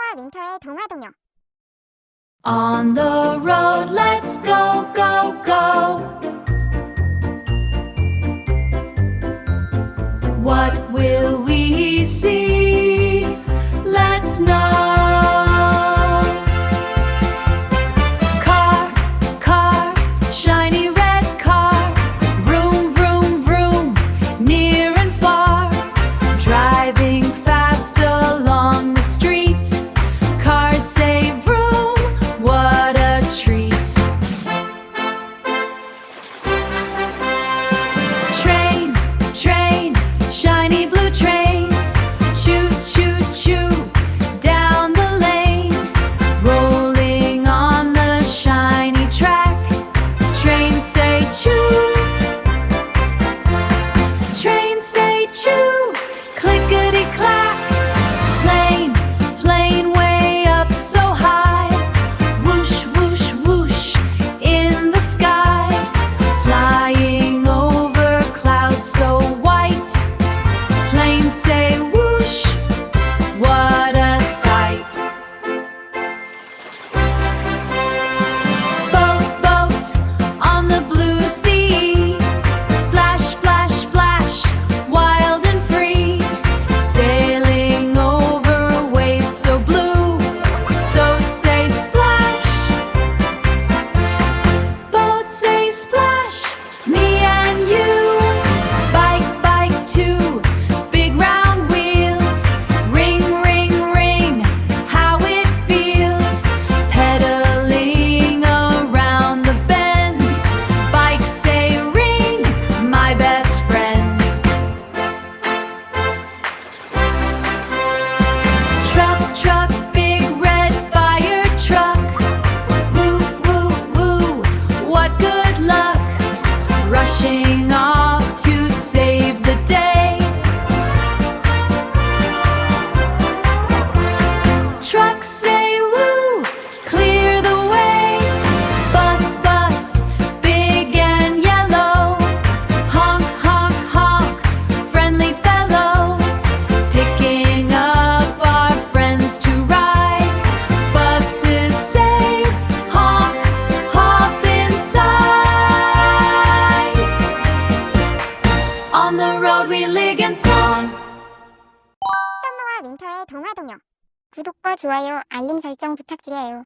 썸머와 윈터의 동화 동요. On the road, let's go, go, go. What will we see? Let's know. Car, car, shiny red car. Vroom, vroom, vroom, near and far. Driving fast along the street. Cars say vroom, what a treat. Train, train, shiny blue train. Choo, choo, choo, down the lane. Rolling on the shiny track. Train say choo. Train say choo. Clickety clack. Plane, plane way up so high. Whoosh, whoosh, whoosh in the sky. Flying over clouds so white. Planes say whoosh, what a sight. Boat, boat on the blue sea. Splash, splash, splash, wild and free. Sailing over waves so blue. So say splash. Boat say splash, me and you. Bike, bike too, big round wheels. Ring, ring, ring, how it feels. Pedaling around the bend. Bike say ring, my best friend. Truck, truck, big red fire truck. Woo, woo, woo, what good luck. Rushing off to save the day. Trucks say woo, clear the way. Bus, bus, big and yellow. Honk, honk, honk, friendly fellow. Picking up our friends to ride. Buses say honk, hop inside. On the road we live in song. 썸머와 윈터의 동화 동요. 구독과 좋아요, 알림 설정 부탁드려요.